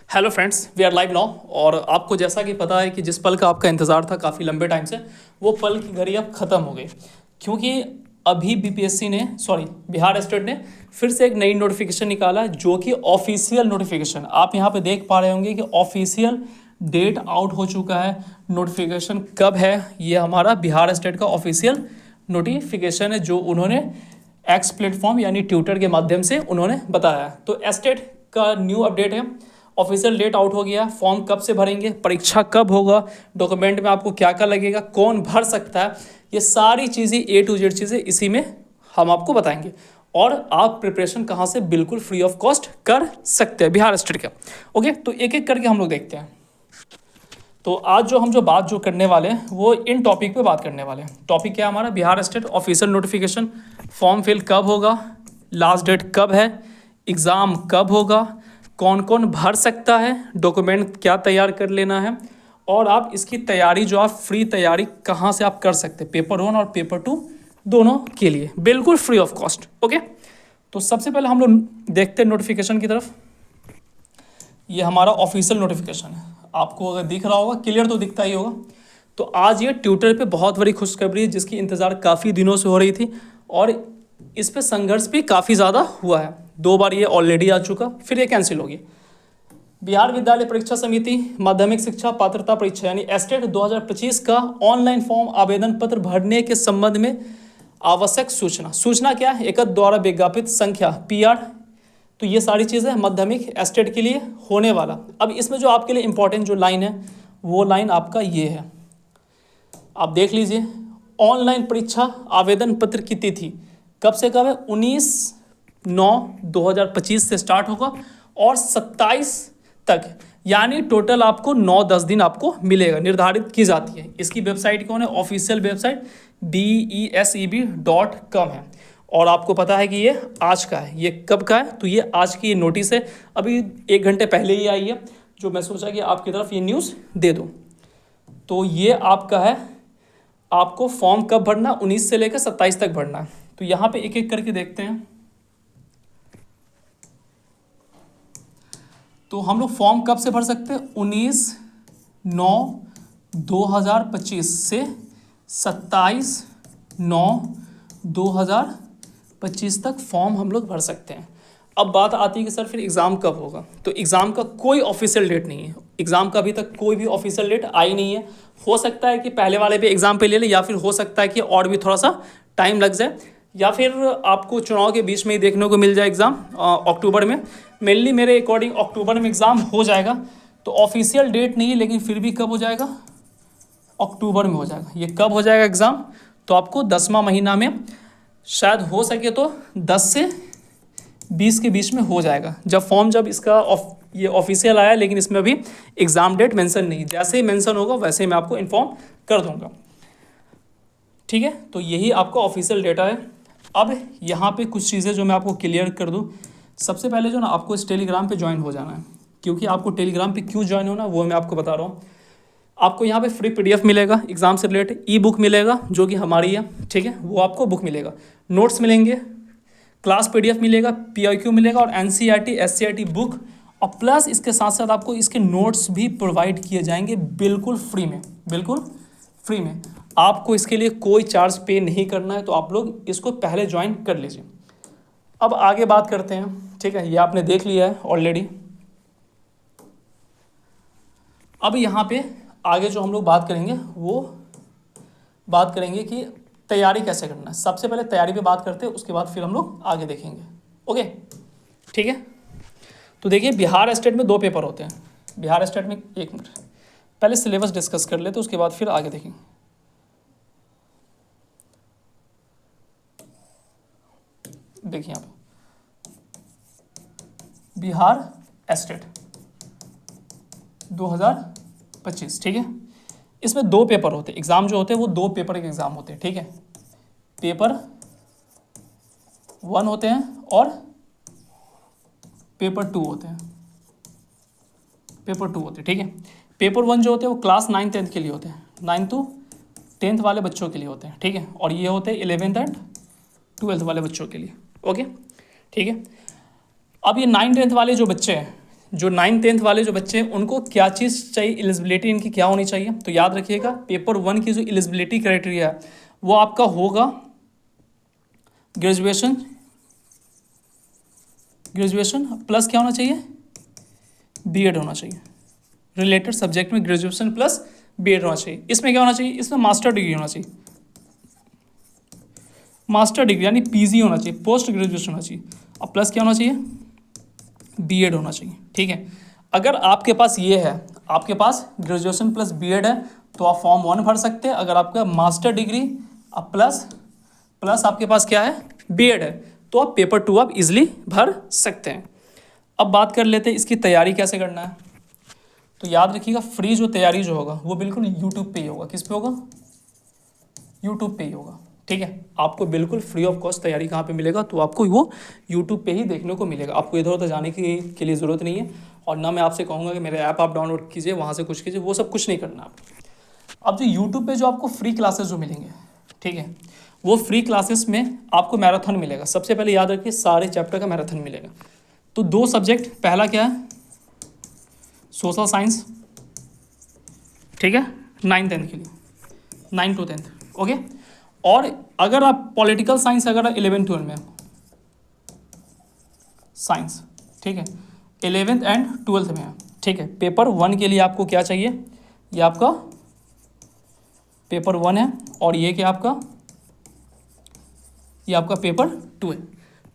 Hello friends, we are live now. और आपको जैसा कि पता है कि जिस पल का आपका इंतज़ार था काफ़ी लंबे टाइम से, वो पल की घड़ी अब ख़त्म हो गई। क्योंकि अभी बीपीएससी ने बिहार स्टेट ने फिर से एक नई नोटिफिकेशन निकाला है, जो कि ऑफिशियल नोटिफिकेशन। आप यहाँ पे देख पा रहे होंगे कि ऑफिशियल डेट आउट हो चुका है। नोटिफिकेशन कब है? ये हमारा बिहार स्टेट का ऑफिशियल नोटिफिकेशन है, जो उन्होंने एक्स प्लेटफॉर्म यानी ट्विटर के माध्यम से उन्होंने बताया। तो एस्टेट का न्यू अपडेट है। ऑफिशियल डेट आउट हो गया। फॉर्म कब से भरेंगे, परीक्षा कब होगा, डॉक्यूमेंट में आपको क्या क्या लगेगा, कौन भर सकता है, ये सारी चीज़ें A to Z चीज़ें इसी में हम आपको बताएंगे। और आप प्रिपरेशन कहाँ से बिल्कुल फ्री ऑफ कॉस्ट कर सकते हैं बिहार स्टेट का। ओके, तो एक एक करके हम लोग देखते हैं। तो आज जो बात करने वाले हैं वो इन टॉपिक पे बात करने वाले हैं। टॉपिक क्या है हमारा? Bihar state official notification. Form fill कब होगा, लास्ट डेट कब है, एग्ज़ाम कब होगा, कौन कौन भर सकता है, डॉक्यूमेंट क्या तैयार कर लेना है, और आप इसकी तैयारी जो आप फ्री तैयारी कहाँ से आप कर सकते हैं, पेपर 1 और पेपर 2 दोनों के लिए बिल्कुल फ्री ऑफ कॉस्ट। ओके, तो सबसे पहले हम लोग देखते हैं नोटिफिकेशन की तरफ। ये हमारा ऑफिशियल नोटिफिकेशन है। आपको अगर दिख रहा होगा, क्लियर तो दिखता ही होगा। तो आज ये ट्विटर पे बहुत बड़ी खुशखबरी है, जिसकी इंतज़ार काफ़ी दिनों से हो रही थी, और इस पे संघर्ष भी काफ़ी ज़्यादा हुआ है। 2 बार ये ऑलरेडी आ चुका, फिर ये कैंसिल होगी। बिहार विद्यालय परीक्षा समिति माध्यमिक शिक्षा पात्रता परीक्षा यानी एस्टेट 2025 का ऑनलाइन फॉर्म आवेदन पत्र भरने के संबंध में आवश्यक सूचना क्या है? एकत्र द्वारा विज्ञापित संख्या PR। तो ये सारी चीज़ें माध्यमिक एस्टेट के लिए होने वाला। अब इसमें जो आपके लिए इंपॉर्टेंट जो लाइन है, वो लाइन आपका ये है, आप देख लीजिए। ऑनलाइन परीक्षा आवेदन पत्र की तिथि कब से कब है? 19/9/2025 से स्टार्ट होगा और 27 तक, यानी टोटल आपको 9-10 दिन आपको मिलेगा, निर्धारित की जाती है। इसकी वेबसाइट कौन है? ऑफिशियल वेबसाइट DESEB.com है। और आपको पता है कि ये आज का है। ये कब का है? तो ये आज की ये नोटिस है, अभी 1 घंटे पहले ही आई है, जो मैं सोचा कि आपकी तरफ ये न्यूज़ दे दूँ। तो ये आपका है, आपको फॉर्म कब भरना? 19 से लेकर 27 तक भरना है। तो यहाँ पे एक एक करके देखते हैं। तो हम लोग फॉर्म कब से भर सकते हैं? 19/9/2025 से 27/9/2025 तक फॉर्म हम लोग भर सकते हैं। अब बात आती है कि सर फिर एग्ज़ाम कब होगा? तो एग्ज़ाम का कोई ऑफिशियल डेट नहीं है। एग्ज़ाम का अभी तक कोई भी ऑफिशियल डेट आई नहीं है। हो सकता है कि पहले वाले पे एग्ज़ाम पे ले ले, या फिर हो सकता है कि और भी थोड़ा सा टाइम लग जाए, या फिर आपको चुनाव के बीच में ही देखने को मिल जाए एग्ज़ाम अक्टूबर में। मेनली मेरे अकॉर्डिंग अक्टूबर में एग्ज़ाम हो जाएगा। तो ऑफिशियल डेट नहीं है, लेकिन फिर भी कब हो जाएगा? अक्टूबर में हो जाएगा। ये कब हो जाएगा एग्ज़ाम? तो आपको 10वां महीना में, शायद हो सके तो 10 से 20 के बीच में हो जाएगा। जब इसका ये ऑफिशियल आया, लेकिन इसमें अभी एग्ज़ाम डेट मेंशन नहीं। जैसे ही मेंशन होगा वैसे ही मैं आपको इन्फॉर्म कर दूंगा। ठीक है, तो यही आपका ऑफिशियल डेटा है। अब यहाँ पे कुछ चीज़ें जो मैं आपको क्लियर कर दूँ। सबसे पहले जो ना, आपको इस टेलीग्राम पे ज्वाइन हो जाना है। क्योंकि आपको टेलीग्राम पे क्यों ज्वाइन होना, वो मैं आपको बता रहा हूँ। आपको यहाँ पे फ्री PDF मिलेगा, एग्ज़ाम से रिलेटेड E-बुक मिलेगा, जो कि हमारी है। ठीक है, वो आपको बुक मिलेगा, नोट्स मिलेंगे, क्लास PDF मिलेगा, PIQ मिलेगा, और NCERT SCERT बुक, और प्लस इसके साथ साथ आपको इसके नोट्स भी प्रोवाइड किए जाएंगे बिल्कुल फ्री में। बिल्कुल फ्री में, आपको इसके लिए कोई चार्ज पे नहीं करना है। तो आप लोग इसको पहले ज्वाइन कर लीजिए। अब आगे बात करते हैं। ठीक है, ये आपने देख लिया है ऑलरेडी। अब यहाँ पे आगे जो हम लोग बात करेंगे, वो बात करेंगे कि तैयारी कैसे करना है। सबसे पहले तैयारी पे बात करते हैं, उसके बाद फिर हम लोग आगे देखेंगे। ओके, ठीक है। तो देखिए, बिहार स्टेट में 2 पेपर होते हैं। बिहार स्टेट में, एक मिनट पहले सिलेबस डिस्कस कर लेते, उसके बाद फिर आगे देखेंगे। देखिए यहाँ पे बिहार स्टेट 2025, ठीक है। इसमें 2 पेपर होते हैं। एग्ज़ाम जो होते हैं वो 2 पेपर के एग्ज़ाम होते हैं। ठीक है, पेपर 1 होते हैं और पेपर 2 होते हैं। पेपर 2 होते हैं, ठीक है। पेपर 1 जो होते हैं वो क्लास 9 10 के लिए होते हैं, 9 to 10 वाले बच्चों के लिए होते हैं। ठीक है, और ये होते हैं 11th एंड 12th वाले बच्चों के लिए। ओके, ठीक है। अब ये 9 10 वाले जो बच्चे हैं, जो 9th-10th वाले जो बच्चे हैं उनको क्या चीज़ चाहिए, एलिजिबिलिटी इनकी क्या होनी चाहिए, तो याद रखिएगा पेपर 1 की जो एलिजिबिलिटी क्राइटेरिया है वो आपका होगा ग्रेजुएशन प्लस क्या होना चाहिए, बीएड होना चाहिए, रिलेटेड सब्जेक्ट में ग्रेजुएशन प्लस बीएड होना चाहिए। इसमें क्या होना चाहिए, इसमें मास्टर डिग्री होना चाहिए, मास्टर डिग्री यानी पीजी होना चाहिए, पोस्ट ग्रेजुएशन होना चाहिए, अब प्लस क्या होना चाहिए, बीएड होना चाहिए। ठीक है, अगर आपके पास ये है, आपके पास ग्रेजुएशन प्लस बीएड है तो आप फॉर्म 1 भर सकते हैं। अगर आपका मास्टर डिग्री अब प्लस आपके पास क्या है, बीएड है, तो आप पेपर 2 आप इजीली भर सकते हैं। अब बात कर लेते हैं इसकी तैयारी कैसे करना है। तो याद रखिएगा फ्री जो तैयारी जो होगा वो बिल्कुल यूट्यूब पे ही होगा। किस पे होगा, यूट्यूब पे ही होगा। ठीक है, आपको बिल्कुल फ्री ऑफ कॉस्ट तैयारी कहाँ पे मिलेगा, तो आपको वो यूट्यूब पे ही देखने को मिलेगा। आपको इधर उधर जाने के लिए ज़रूरत नहीं है, और ना मैं आपसे कहूँगा कि मेरे ऐप आप डाउनलोड कीजिए वहाँ से कुछ कीजिए, वो सब कुछ नहीं करना आपको। अब जो यूट्यूब पे जो आपको फ्री क्लासेस जो मिलेंगे, ठीक है, वो फ्री क्लासेस में आपको मैराथन मिलेगा। सबसे पहले याद रखिए सारे चैप्टर का मैराथन मिलेगा। तो 2 सब्जेक्ट, पहला क्या है, सोशल साइंस, ठीक है, 9th-10th के लिए, 9 to 10th, ओके। और अगर आप पॉलिटिकल साइंस अगर 11th-12th में साइंस, ठीक है, 11th and 12th में है, ठीक है, पेपर 1 के लिए आपको क्या चाहिए, ये आपका पेपर 1 है, और ये क्या आपका, ये आपका पेपर 2 है।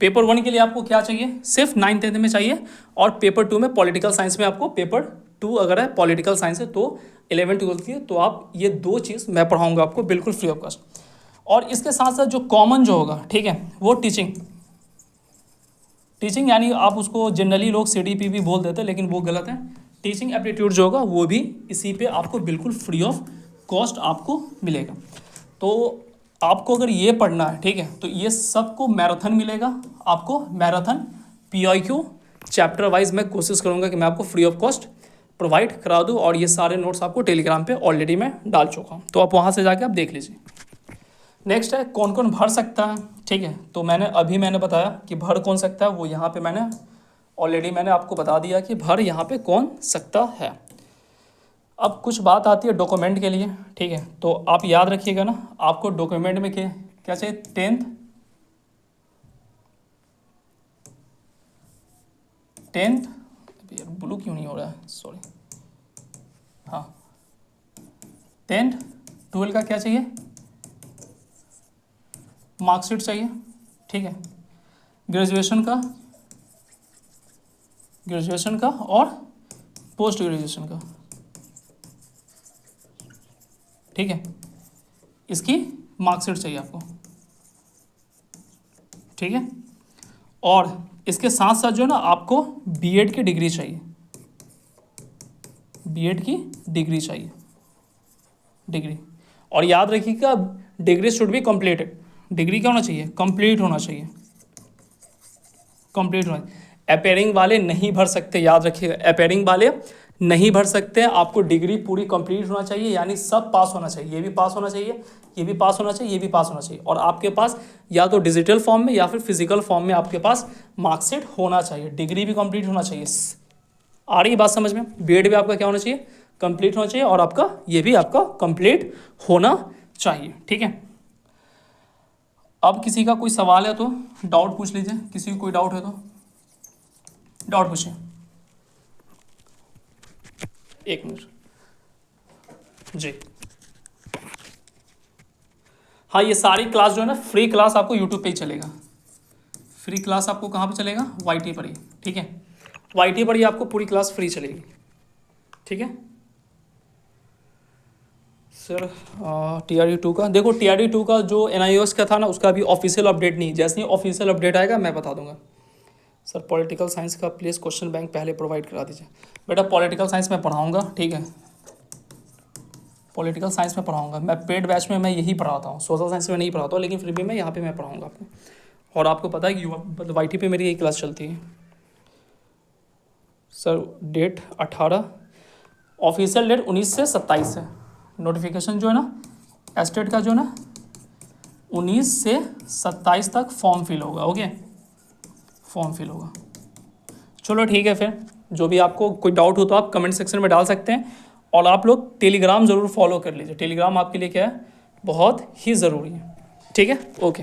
पेपर 1 के लिए आपको क्या चाहिए, सिर्फ 9th-10th में चाहिए, और पेपर 2 में पॉलिटिकल साइंस में आपको पेपर 2 अगर है पॉलिटिकल साइंस है तो 11th-12th की, तो आप ये 2 चीज़ मैं पढ़ाऊँगा आपको बिल्कुल फ्री ऑफ कॉस्ट। और इसके साथ साथ जो कॉमन जो होगा, ठीक है, वो टीचिंग यानी आप उसको जनरली लोग CDP भी बोल देते हैं, लेकिन वो गलत है। टीचिंग एप्टीट्यूड जो होगा वो भी इसी पे आपको बिल्कुल फ्री ऑफ कॉस्ट आपको मिलेगा। तो आपको अगर ये पढ़ना है, ठीक है, तो ये सबको मैराथन मिलेगा, आपको मैराथन PIQ चैप्टर वाइज मैं कोशिश करूँगा कि मैं आपको फ्री ऑफ कॉस्ट प्रोवाइड करा दूँ, और ये सारे नोट्स आपको टेलीग्राम पे ऑलरेडी मैं डाल चुका हूँ, तो आप वहाँ से जाके आप देख लीजिए। नेक्स्ट है कौन कौन भर सकता है, ठीक है, तो मैंने बताया कि भर कौन सकता है, वो यहाँ पे मैंने आपको बता दिया कि भर यहाँ पे कौन सकता है। अब कुछ बात आती है डॉक्यूमेंट के लिए, ठीक है, तो आप याद रखिएगा ना, आपको डॉक्यूमेंट में क्या चाहिए, 10th यार ब्लू क्यों नहीं हो रहा है, सॉरी, हाँ, 10th 12 का क्या चाहिए, मार्कशीट चाहिए, ठीक है, ग्रेजुएशन का और पोस्ट ग्रेजुएशन का, ठीक है, इसकी मार्कशीट चाहिए आपको, ठीक है। और इसके साथ साथ जो है ना आपको बीएड की डिग्री चाहिए, डिग्री। और याद रखिएगा degree should be completed, degree क्या होना चाहिए, कंप्लीट होना चाहिए, अपेयरिंग वाले नहीं भर सकते, याद रखिएगा अपेयरिंग वाले नहीं भर सकते, आपको डिग्री पूरी कंप्लीट होना चाहिए, यानी सब पास होना चाहिए, ये भी पास होना चाहिए, ये भी पास होना चाहिए, ये भी पास होना चाहिए, और आपके पास या तो डिजिटल फॉर्म में या फिर फिजिकल फॉर्म में आपके पास मार्कशीट होना चाहिए, डिग्री भी कंप्लीट होना चाहिए। आ रही बात समझ में, बीएड भी आपका क्या होना चाहिए, कंप्लीट होना चाहिए, और आपका ये भी आपका कंप्लीट होना चाहिए, ठीक है। अब किसी का कोई सवाल है तो डाउट पूछ लीजिए, किसी को कोई डाउट है तो डाउट पूछिए। 1 मिनट जी। हाँ, ये सारी क्लास जो है ना फ्री क्लास आपको यूट्यूब पे ही चलेगा, फ्री क्लास आपको कहाँ पे चलेगा, YT पर ही, ठीक है, YT पर ही आपको पूरी क्लास फ्री चलेगी, ठीक है। सर TRE 2 का देखो, TRE 2 का जो NIOS का था ना उसका अभी ऑफिशियल अपडेट नहीं, जैसे ही ऑफिशियल अपडेट आएगा मैं बता दूंगा। सर पॉलिटिकल साइंस का प्लीज़ क्वेश्चन बैंक पहले प्रोवाइड करा दीजिए। बेटा पॉलिटिकल साइंस में पढ़ाऊंगा, ठीक है, पॉलिटिकल साइंस में पढ़ाऊंगा मैं, पेड बैच में मैं यही पढ़ाता हूँ, सोशल साइंस में नहीं पढ़ाता हूँ, लेकिन फिर भी मैं यहाँ पे मैं पढ़ाऊंगा आपको। और आपको पता है कि YT पे मेरी यही क्लास चलती है। सर डेट 18, ऑफिशियल डेट 19 से 27 है, नोटिफिकेशन जो है ना एस्टेट का जो है ना 19 से 27 तक फॉर्म फिल होगा, ओके, फॉर्म फिल होगा। चलो ठीक है, फिर जो भी आपको कोई डाउट हो तो आप कमेंट सेक्शन में डाल सकते हैं। और आप लोग टेलीग्राम ज़रूर फॉलो कर लीजिए, टेलीग्राम आपके लिए क्या है, बहुत ही ज़रूरी है। ठीक है, ओके।